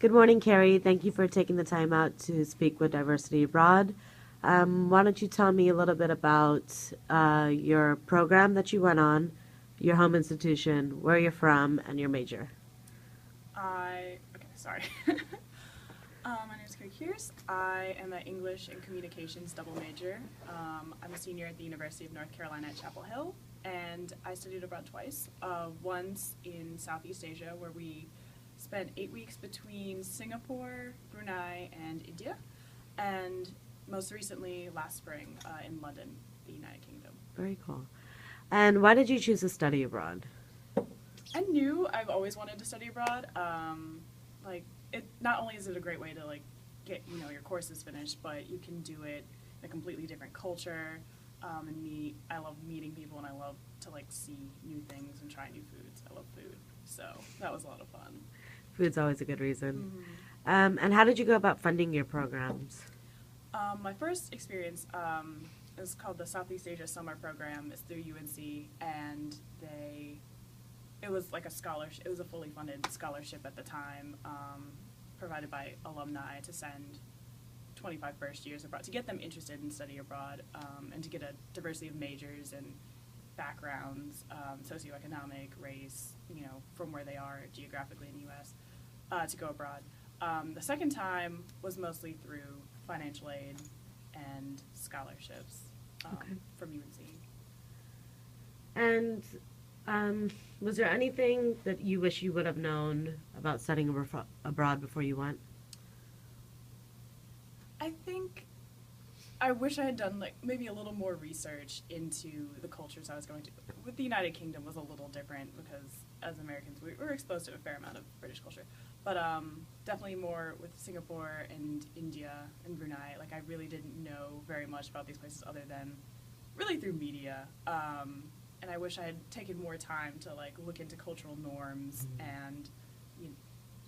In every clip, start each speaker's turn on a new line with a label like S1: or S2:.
S1: Good morning, Kerry. Thank you for taking the time out to speak with Diversity Abroad. Why don't you tell me a little bit about your program that you went on, your home institution, where you're from, and your major?
S2: Okay, sorry. My name is Kerry. I am an English and Communications double major. I'm a senior at the University of North Carolina at Chapel Hill, and I studied abroad twice. Once in Southeast Asia, where we spent 8 weeks between Singapore, Brunei, and India, and most recently last spring in London, the United Kingdom.
S1: Very cool. And why did you choose to study abroad?
S2: I knew I've always wanted to study abroad. It not only is it a great way to get your courses finished, but you can do it in a completely different culture. And meet. I love meeting people, and I love to see new things and try new foods. I love food, so that was a lot of fun.
S1: Food's always a good reason.
S2: Mm-hmm.
S1: And how did you go about funding your programs?
S2: My first experience is called the Southeast Asia Summer Program. It's through UNC, and it was like a scholarship. It was a fully funded scholarship at the time, provided by alumni to send 25 first years abroad to get them interested in study abroad, and to get a diversity of majors and backgrounds, socioeconomic, race, from where they are geographically in the U.S. To go abroad. The second time was mostly through financial aid and scholarships from UNC.
S1: And was there anything that you wish you would have known about studying abroad before you went?
S2: I think I wish I had done maybe a little more research into the cultures I was going to. With the United Kingdom was a little different because as Americans we were exposed to a fair amount of British culture, but definitely more with Singapore and India and Brunei. I really didn't know very much about these places other than really through media. And I wish I had taken more time to look into cultural norms and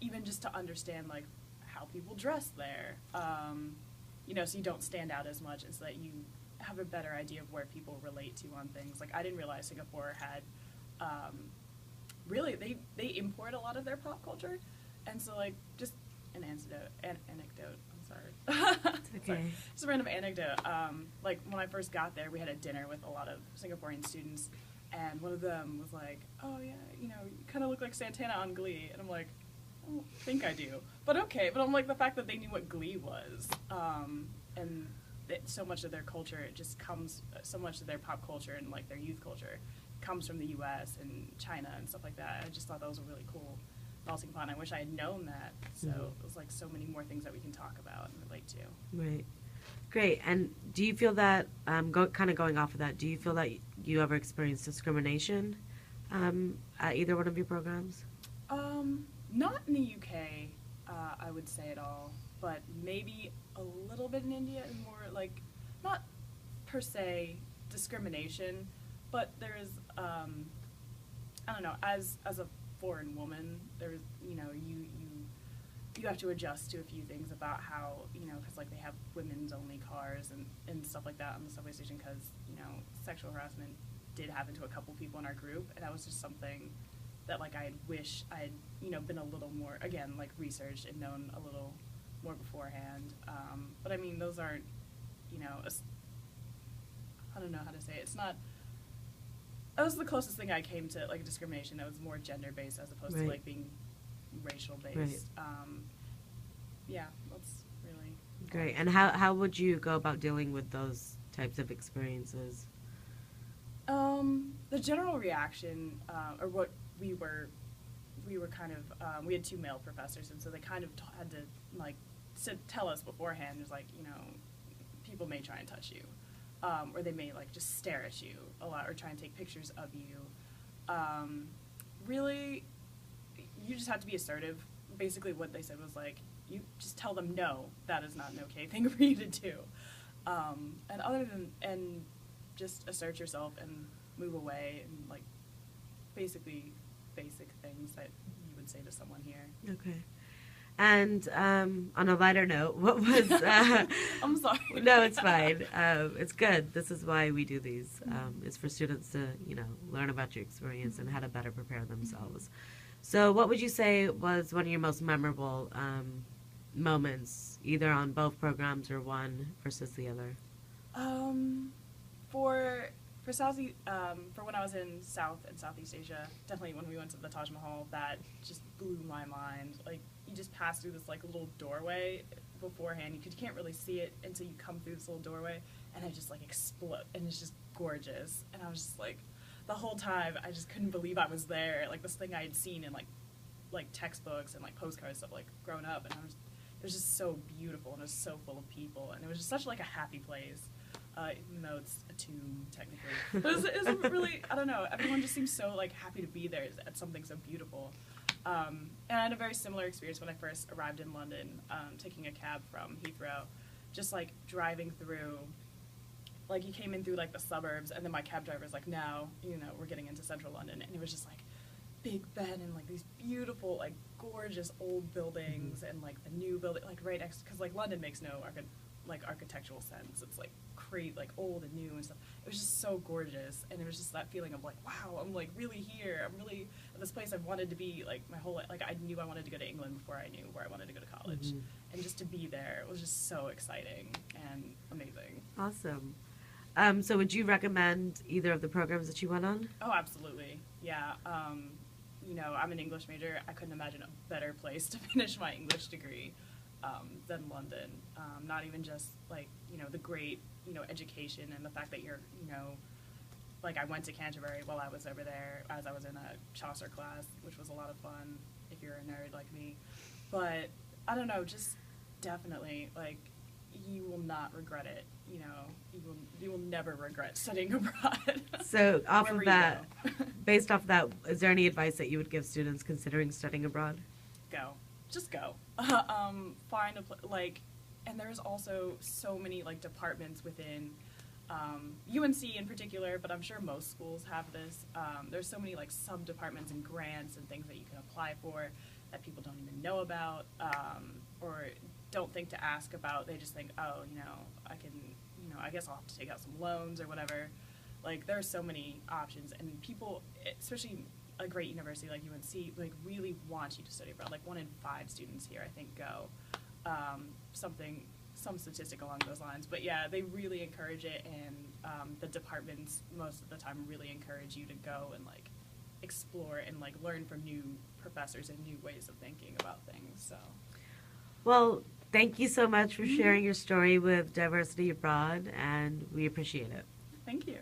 S2: even just to understand how people dress there. So you don't stand out as much, and so that you have a better idea of where people relate to on things. I didn't realize Singapore had really they import a lot of their pop culture, and so just an anecdote. I'm sorry.
S1: It's okay.
S2: Sorry. Just a random anecdote. When I first got there, we had a dinner with a lot of Singaporean students, and one of them was like, "Oh yeah, you kind of look like Santana on Glee," and I'm like, I don't think I do, but okay. But I'm the fact that they knew what Glee was, and that so much of their culture, it just comes, so much of their pop culture and their youth culture comes from the U.S. and China and stuff like that. I just thought that was a really cool melting pot. I wish I had known that. So it was so many more things that we can talk about and relate to.
S1: Right. Great. And do you feel that, going off of that, do you feel that you ever experienced discrimination at either one of your programs?
S2: Not in the UK, I would say at all, but maybe a little bit in India, and more not per se discrimination, but there is, I don't know, as a foreign woman, there's, you have to adjust to a few things about how, because they have women's only cars and stuff like that on the subway station, because, sexual harassment did happen to a couple people in our group, and that was just something that I wish I had been a little more, again, researched and known a little more beforehand. But I mean, those aren't, I don't know how to say it. It's not. That was the closest thing I came to discrimination. That was more gender based as opposed to being racial based.
S1: Right.
S2: Yeah, that's really
S1: great. And how would you go about dealing with those types of experiences?
S2: The general reaction, or what we were kind of, we had two male professors, and so they kind of had to tell us beforehand, there's people may try and touch you, or they may just stare at you a lot, or try and take pictures of you. Really, you just have to be assertive. Basically what they said was you just tell them no, that is not an okay thing for you to do. And just assert yourself and move away, and basically basic things that you would say to someone here.
S1: Okay. And on a lighter note, what was...
S2: I'm sorry.
S1: No, it's fine. It's good. This is why we do these. It's for students to, learn about your experience and how to better prepare themselves. So, what would you say was one of your most memorable moments, either on both programs or one versus the other?
S2: Um, for for when I was in South and Southeast Asia, definitely when we went to the Taj Mahal, that just blew my mind. Like you just pass through this like little doorway beforehand. You can't really see it until you come through this little doorway, and it just like explode, and it's just gorgeous. And I was just like, the whole time I just couldn't believe I was there. Like this thing I had seen in like textbooks and like postcards stuff like growing up, and it was just so beautiful, and it was so full of people, and it was just such like a happy place. Even though it's a tomb technically, but it was really, I don't know. Everyone just seems so like happy to be there at something so beautiful. And I had a very similar experience when I first arrived in London, taking a cab from Heathrow, just like driving through. Like you came in through like the suburbs, and then my cab driver was like, "Now, we're getting into central London," and it was just like Big Ben and like these beautiful, like gorgeous old buildings, and like the new building, like right next, because like London makes no architectural sense. It's like like old and new and stuff. It was just so gorgeous, and it was just that feeling of like, wow, I'm like really here. I'm really at this place I've wanted to be like my whole life. Like I knew I wanted to go to England before I knew where I wanted to go to college, and just to be there, it was just so exciting and amazing.
S1: Awesome. So would you recommend either of the programs that you went on?
S2: Oh, absolutely. Yeah. I'm an English major. I couldn't imagine a better place to finish my English degree than London. Not even just like, the great, education and the fact that you're, like I went to Canterbury while I was over there as I was in a Chaucer class, which was a lot of fun if you're a nerd like me. But I don't know, just definitely like you will not regret it. You will never regret studying abroad.
S1: So off of that, based off of that, is there any advice that you would give students considering studying abroad?
S2: Go. Just go. Find a and there's also so many like departments within UNC in particular, but I'm sure most schools have this. There's so many like sub-departments and grants and things that you can apply for that people don't even know about or don't think to ask about. They just think, oh, I can, I guess I'll have to take out some loans or whatever. Like there are so many options, and people, especially a great university like UNC, like really want you to study abroad. Like 1 in 5 students here, I think, go. Some statistic along those lines. But yeah, they really encourage it, and the departments most of the time really encourage you to go and like explore and like learn from new professors and new ways of thinking about things. So,
S1: well, thank you so much for sharing your story with Diversity Abroad, and we appreciate it.
S2: Thank you.